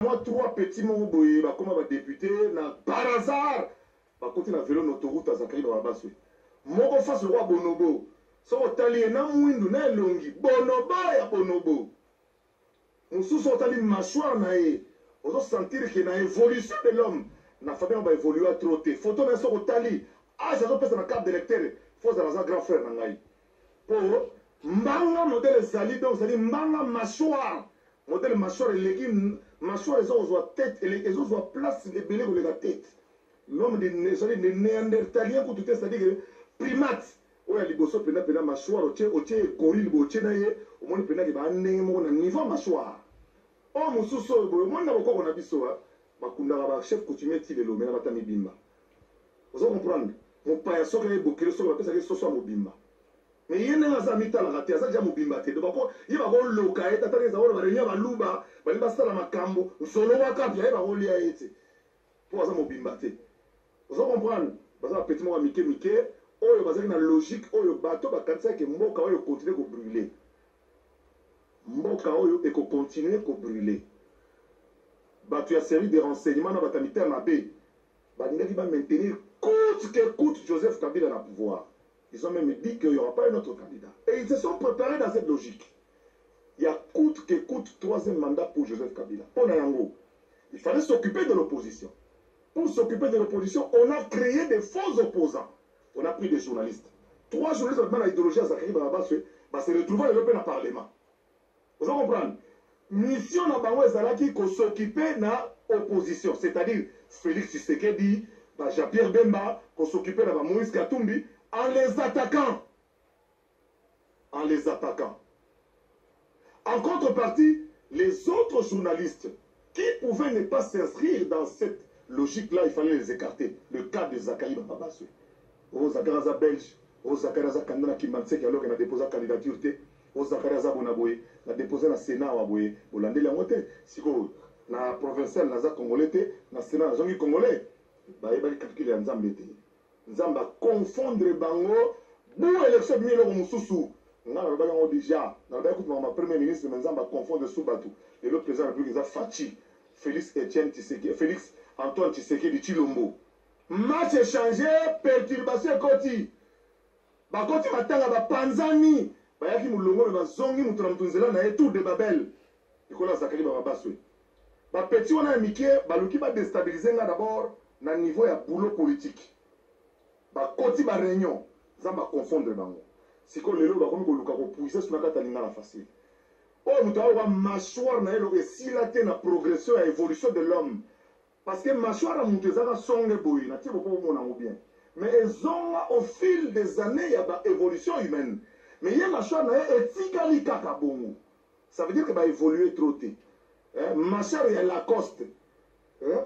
Moi, 3 petits mots, comme un député, par hasard, continuer à vélo l'autoroute à Zakari Babaswe. Moi, face le roi Bonobo. So, Otali, na mwindu, na longi. Bonobo ya Bonobo. Nous sous Otali, mâchoire, nae. On doit sentir qu'il y a une évolution de l'homme. La famille va évoluer à trotter. Photo, mais sur Otali. Ah, j'ai fait une carte d'électeur. Faut que ça grand frère, nangai. Pour Mbanga, modèle Zali, donc, c'est Mbanga, mâchoire. Modèle mâchoire, les mâchoire, les autres ont tête, et les autres ont place, les belés ont la tête. L'homme des Néandertaliens, c'est-à-dire que primate. Oui, il y a des mâchoire, gorille, au moins, il y a un niveau mâchoire. Oh, mon sous-sol, moi, je suis chef coutumier de l'eau, mais je suis bimba. Vous comprenez? Mon père, il y a beaucoup de choses, il y a des choses qui sont bimba. Mais il y a des gens qui ont été là, bimba. Il y a des gens qui ont été là, il y a des gens qui ont été là, il y a des gens qui ont été là, vous comprenez? Parce que petit moment Mike, oyo bazaki na logique oyo bato bakanisa ke mboka oyo continuer ko brûler. Mboka oyo eko continuer ko brûler. Bato ya série de renseignements na batamitaire na B. Balingaki ba maintenir coûte que coûte Joseph Kabila na pouvoir. Ils ont même dit qu'il n'y aura pas un autre candidat. Et ils se sont préparés dans cette logique. Il y a coûte que coûte 3e mandat pour Joseph Kabila. Pour Nayango, il fallait s'occuper de l'opposition. Pour s'occuper de l'opposition, on a créé des faux opposants. On a pris des journalistes. 3 journalistes dans l'idéologie à Zakari Babaswe, se retrouver dans le Parlement. Vous comprenez? Mission na bango ezalaki ko s'occuper na opposition, c'est-à-dire Félix Tshisekedi, Jean-Pierre Bemba, ko s'occuper na Moïse Katumbi en les attaquant. En les attaquant. En contrepartie, les autres journalistes qui pouvaient ne pas s'inscrire dans cette logique-là, il fallait les écarter. Le cas de Zakari Babaswe. Oh, Zakaraza belge, oh, Zakaraza Kandana Kimansek, alors qu'il a déposé la candidature, oh, Zakaraza Bonaboye, il a déposé le Sénat, au Landé la moitié. Si vous, dans la provinciale, dans la Congolais, dans le Sénat, dans le Congolais, il va calculer en Zambé. Zamba confondre Bango, pour l'élection de Milo Moussoussou. Nous avons déjà, dans le premier ministre, nous avons confondre Soubatou. Et le président de la République, Fachi, Félix Etienne Tshisekedi, Félix Antoine Tshisekedi Chilombo. Match échangé, perturbation Koti. Bakoti matanga ba Panzani. Bayaki mulongo ba zongi muturamtunzela na tour de Babel. Ikola Zakari Babaswe. Ba petit wana mike baluki ba déstabiliser nga d'abord na niveau ya boulot politique. Ba koti ba réunion, zamba confondre bango. Siko lelo ba komi ko luka ko puisa suna kata linga la facile. Oh mutawa wa mâchoire na elo esilate na progression et évolution de l'homme. Parce que mâchoire a monté ça songe boy, na tibo pour mon bien. Mais ils ont au fil des années il y a une évolution humaine. Mais il y a mâchoire na etikali kaka bongo. Ça veut dire que va évoluer trop tôt. Mâchoire il y a Lacoste.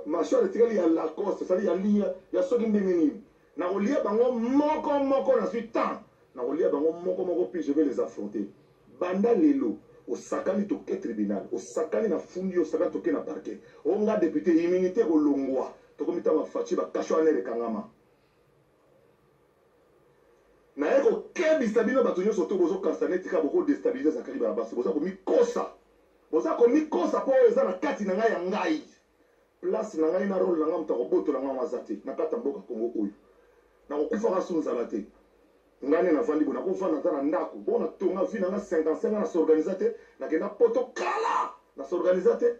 Mâchoire etikali il y a Lacoste, ça veut dire il y a soki ndemeni. Na olia bango moko na suite temps. Na olia bango moko puis je vais les affronter. Banda lelo. Au sakani toke tribunal, au sakani na fundi, au sakani toke na parquet. On a député immunité au longwa. Tokomita ma fachi ba kashwane le kangama. Na eko kebi sabino batonyo soto bozo kansane tika boko déstabiliser Zakari Babaswe. Boza ko mikosa. Boza ko mikosa po eza na kati na ngai ya ngai. Place na ngai na rôle na ngam ta roboto na ngam azate. Na kata mboka Kongo oyo. Na kokufa ka sunza bate. Ngane na vandi bona ko vanda na ndako bona tonga vi na 55 na s'organiser na kenda poto kala na s'organiser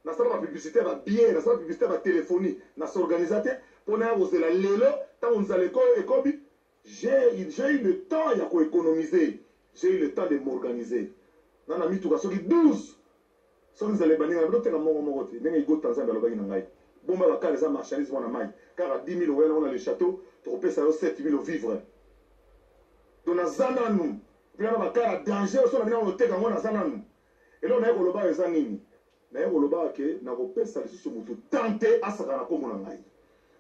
na sala publicité ba bien na sala publicité ba téléphonie na s'organiser pour na ozela lelo tant on zaleko ekobi j'ai eu le temps ya ko économiser, j'ai eu le temps de m'organiser na na mitu ka soki 12 so nous allons baninga dote ka mongo te ndenge go Tanzania lo bangi na ngai bomba ba kala za marchandise wana mai car à 10 000 euros on a le château to pesa 7 000 vivre. Donc, na zananu, puis on a un danger, on a un hotel dans zananu. Et là, on a un goloba et zanini. On a un goloba qui n'a pas ça sur mutu tenter à sakana comme on a ngai.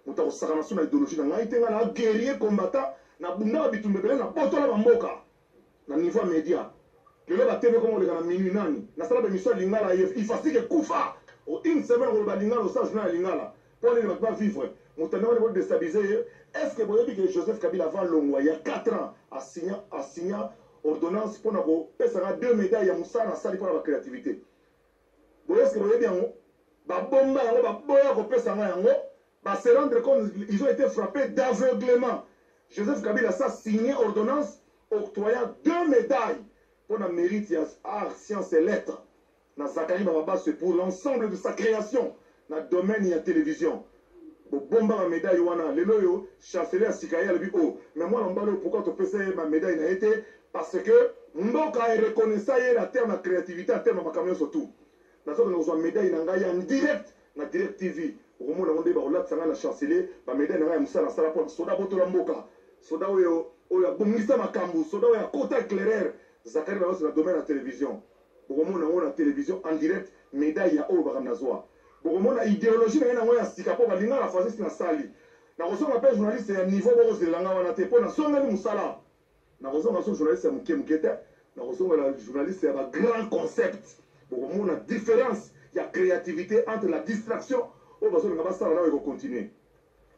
Muta sakana sur l'idéologie na ngai tenga na guerrier combattant na bunda bitumbe bele na poto la bamboka. Na niveau média. Que là ba tebe comme on le gana minuit nani. Na sala be mission lingala il fatigue kufa. Au une semaine on va lingala au stage na lingala. Pour ne pas vivre. Muta na va déstabiliser. Est-ce que vous avez dit que Joseph Kabila avant Longwa, il y a 4 ans, a signé ordonnance pour nous faire 2 médailles à Moussa dans la salle pour la créativité? Est-ce que vous avez bien babomba yango baboya kopesa nga yango se rendre compte ils ont été frappés d'aveuglement. Joseph Kabila a signé ordonnance octroyant 2 médailles pour le mérite des arts, sciences et lettres. Dans Zakari Bababa, c'est pour l'ensemble de sa création dans le domaine de la télévision. Bomba ma médaille wana lelo yo chancelier Sikaya le oh mais moi l'embalo pourquoi tu peux ma médaille n'a été parce que mboka est reconnaissant en termes de créativité en termes de camion surtout. Dans ce que nous avons médaille nanga en direct na direct TV. Au moment où on débat là sanga na chancelier ba médaille nanga musala sala pour soda botola mboka. Soda oyo oyo bongisa makambu soda oyo kota éclaireur Zakari Bababa sur le domaine de la télévision. Au moment où on a télévision en direct médaille ya oyo bakamnazoa. Bon, mon idéologie na yango ya sika po balinga la fasciste na sali. Na kozonga pe journaliste ya niveau boko zelanga wana te po na songa ni musala. Na kozonga so journaliste ya mukete, na kozonga la journaliste ya ba grand concept. Bon, mon a différence, il y a créativité entre la distraction o baso nga basala na ko continuer.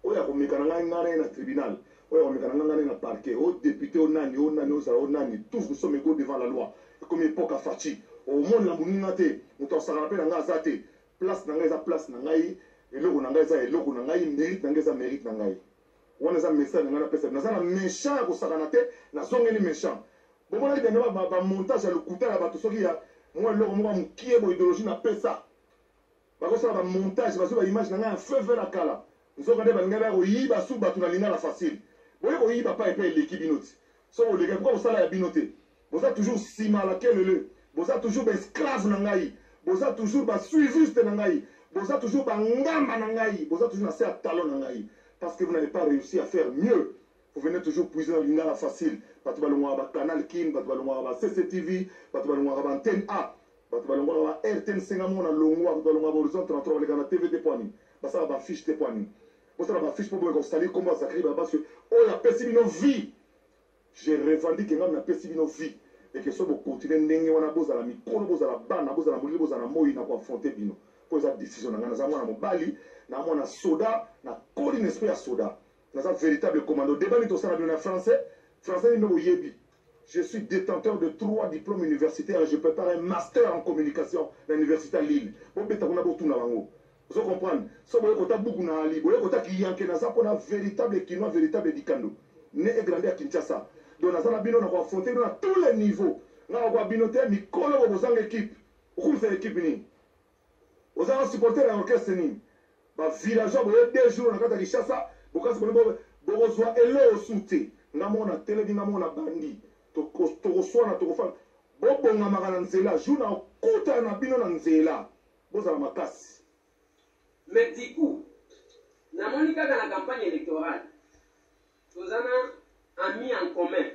O ya ko mikana ngana na tribunal, o ya ko mikana ngana na parquet, o député o nani o nani, tous nous sommes égaux devant la loi. Comme époque à Fachi, au monde la muninga te, muto sala pe nga azate. Place nanga eza place nangai eloko nanga eza eloko nangai mérite nanga eza mérite nangai wana eza message nanga na pesa naza na méchant ko sakana te na zongeli méchant bomona ite ba montage ya lokuta ya bato soki ya moi eloko moko mukie bo idéologie na pesa bakosala ba montage bazo ba image nanga ya feu vert kala nzoka nde balinga ba koyiba su bato na linga la facile boye koyiba pa epe eleki bino ti so oleka pourquoi osala ya bino te boza toujours sima la kelele boza toujours ba esclave nangai boza toujours ba suiviste na ngai boza toujours ba ngamba na ngai boza toujours na se talon na ngai parce que vous n'avez pas réussi à faire mieux vous venez toujours puiser dans l'ingala facile bato balongwa ba canal kin bato balongwa ba CCTV bato balongwa ba antenne A bato balongwa ba RTN sengamo na longwa bato balongwa ba horizon 33 le kana TVT poani basa ba fiche te poani bosa ba fiche po bo ko salir comme Zakari Bababa parce que oh la pesi bino vie je revendique ngam na pesi bino vie et que so bo continuer ndenge wana bozala mikolo bozala bana bozala molili bozala moi na ko affronter bino pour sa décision na ngana za mwana mobali na mwana soda na koli n'esprit ya soda na sa véritable commando débat ni to sana bien en français ni no yebi je suis détenteur de 3 diplômes universitaires et je prépare un master en communication à l'université Lille bon beta kuna botu na bango vous comprenez so boye kota buku na ali boye kota ki yanke na sa pona véritable kinois véritable dikando né et grandi à Kinshasa. Donc, nous avons affronté à tous les niveaux. Nous avons affronté une équipe. Pourquoi c'est l'équipe? Nous avons supporté l'orchestre. Les villageois, 2 jours, nous avons Kinshasa. Nous avons besoin de soutien. Nous avons télé, nous avons bandi. Nous avons soin, nous avons fait. Nous avons fait un jour, nous avons fait un casse. Mais du coup, nous avons fait la campagne électorale. Nous avons amis en commun,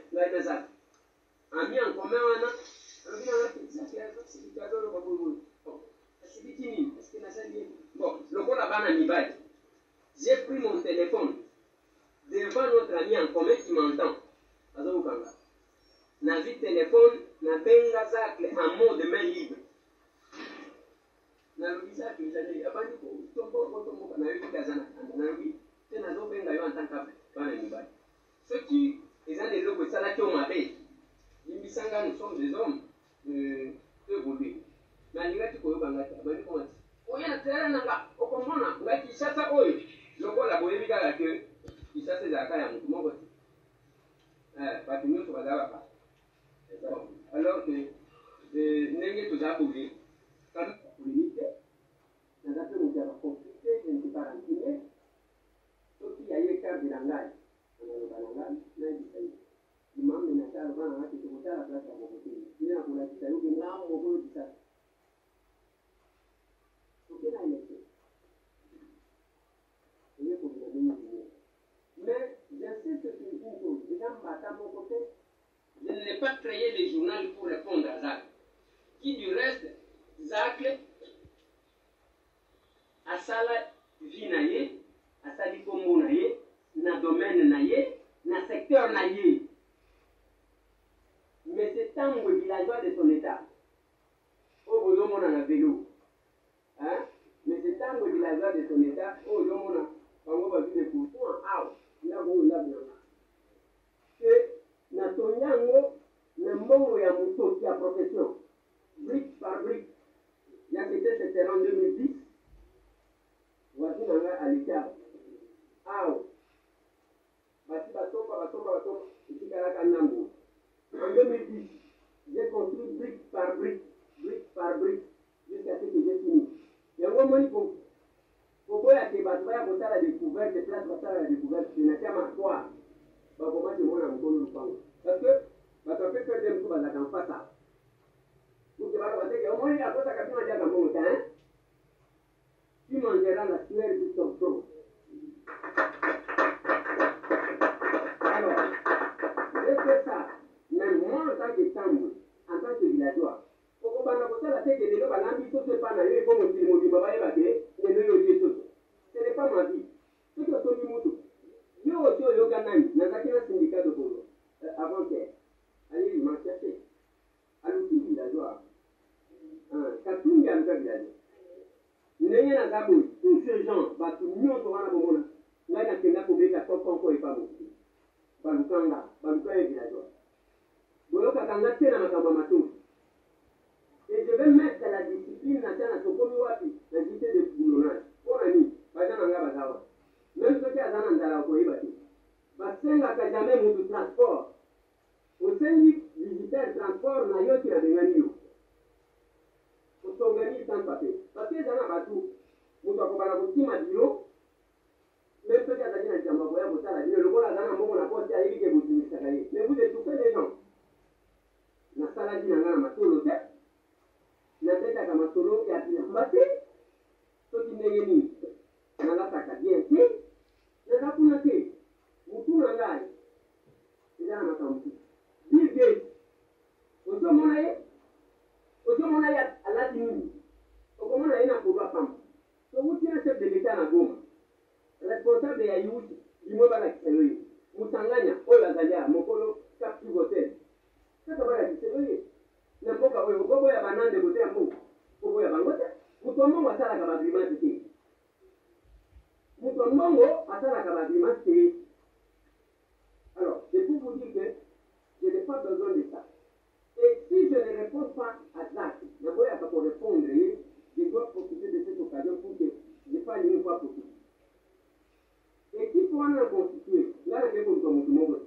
amis en commun, j'ai pris mon téléphone devant notre ami en commun qui m'entend. N'a vu téléphone, n'a benga zacle en mode main libre. N'a vu ça, tu as dit, abandi ko tombo na eu kazana, n'a vu, tu n'as pas benga yo en tant qu'appel. Ceux qui ont des locaux, ça là qui ont ma paix. Nous sommes des hommes évolués. Mais les gens qui ont des bangati, abandi comment dire? Oya tera nanga, okomona, ngaki chata oyo. Loko la boye bika que il ça c'est zaka ya mutu moko. Parce que nous sommes pas. Alors que nenge to za boye. Comme pour limiter, dans un peu nous avons compliqué, je ne peux pas renseigner. Sauf qu'il y a eu carte de langage. Imam na taro bana watu tukutana plasa ya mokotini. Nina kuna kitayuki ngamo mokolo kisasa. Tukena ilete. Ile kuna nini ni. Mais j'insiste sur une chose, les gens battent mon côté. Je n'ai pas créé les journaux pour répondre à Zak. Qui du reste, Zak a sala vinaye, a sali kombo naye, na domaine naye, na secteur naye. Mais c'est tant que villageois de son état. Oh, vous avez un vélo. Hein? Mais c'est tant que villageois de son état. Oh, vous avez un vélo. Que Natonyango, le monde est un mouton qui a profession. Brique par brique. Il y a quitté ce terrain en 2010. omoni koboya ke bato baya kotala découverte place basala la découverte na tiama toi bakomati mona mokolo lupango parce que bato ape perde motu bazalaka mfasa oke bala bateke omoni akotaka bino adiaka mbongo ta tu mangeras la sueur du tonton. Alors j'ai fait ça mais moi en tant que tambour en tant que villageois okobanda kosala teke lelo balambi soso epa na yo efo mokili mobimba bayeba ke lelo yo olie soso ce n'est pas ma vie soki osombi motu yo osi oyoka nani nazalaki na syndicat de Congo avant-hier allez lui m'en chercher aluki villageois katungi aluka villageois ndenge naza boye tous ces gens bato nyonso wana bomona ngai nakenda kobeta tokonko epa mokili balukanga baluka ye villageois boyokaka nga te na makambo ya matosi. Et je vais mettre la discipline na tana tokomi wapi na jité de boulonnage pona ni bazana nga bazawa même soki azana ndala koyeba te basengaka jamais mutu transport osengi visiteur transport na yo ti na bengani yo osongani sans papier papier ezana bato moto akobana kotima biro même soki azali na likambo akoya kosala bino lokola azana mbongo na poste ayebi ke botimisaka ye mais vous étouffez les gens nasalaki na nga na matolo te natetaka masolo ya bilamba te soki ndenge nini nalataka bien te naza kuna te mutu na ngai eza na makambo te Bill Gates ozomona ye alati nini okomona ye na kodwa pamba sokuti na chef de l'état na Goma responsable ya yuti limwe balakisa yo ye mutanganya oyo azali ya mokolo cap hotel kaka balakisa yo ye na mboka oyo okoboya banande kote ya mboka okoboya bango te moto mbongo asalaka bagrimase te moto mbongo asalaka bagrimase te. Alors c'est pour vous dire que je n'ai pas besoin de ça et si je ne réponds pas à ça nakoyaka pour répondre je dois profiter de cette occasion pour que je fasse une fois pour toutes équipe wana na constitué nga nake koluka motu moko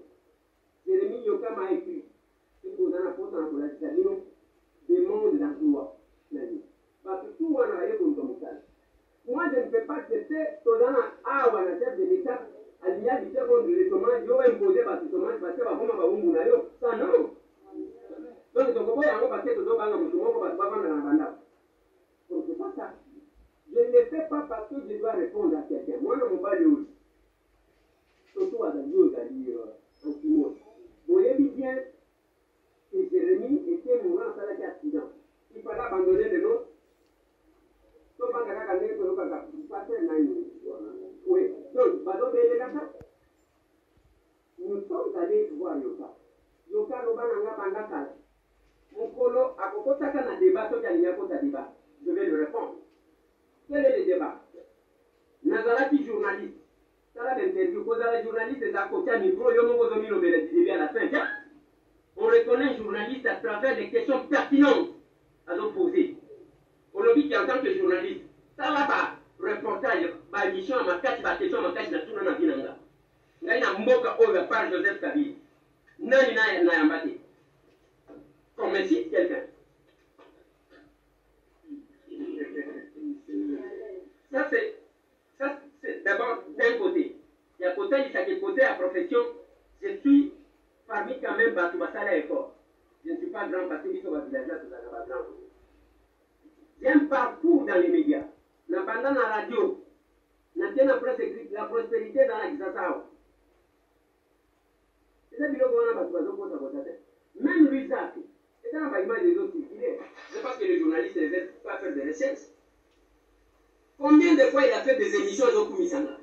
Jérémie Yokama a écrit ekozana posa na kolakisa bino demande d'emploi na vie parce que tout wana baye koluka mosala. Moi je ne peux pas accepter tozana awa na chef de l'état aliya lutte contre le chômage yo imposer bato chômage parce que bakoma bawumbu na yo ça non donc tokoboya yango parce que tozobanga motu moko bato bavandaka na bandako donc c'est pas ça. Je ne le fais pas parce que je dois répondre à quelqu'un mwana mobali oyo surtout azali oyo ezali antimose boyebi bien que Jérémie était mourant asalaki accident il fallait abandonner le nom tobanga kaka ndenge toyokaka pater nani oui donc bazobeleka ça nous sommes allés voir yoka loba na nga banda kala mokolo akokotaka na débat soki alingi akota débat je vais le répondre. Quel est le débat? Nazalaki journaliste tala l'interview kozala journaliste eza kotia micro yo moko ozomilobela début à la fin tiens. On reconnaît un journaliste à travers les questions pertinentes à nous poser. On le dit qu'en tant que journaliste, ça va pas reportage, ma mission, ma question, ma na tout na binanga. Ngai na mboka oyo par Joseph Kabila. Nani na yambate. Comme si quelqu'un. Ça c'est d'abord d'un côté. Il y a côté, il côté à profession, je suis parmi quand même Batou Basala effort. Je ne suis pas grand parce que je suis grand. J'ai un parcours dans les médias. Pendant la radio, la presse écrite, la prospérité dans la Kisasao. C'est ça que même lui, ça, c'est ça pas image des autres circulés. C'est parce que les journalistes ne veulent pas faire des recherches. Combien de fois il a fait des émissions à Zokumisanga?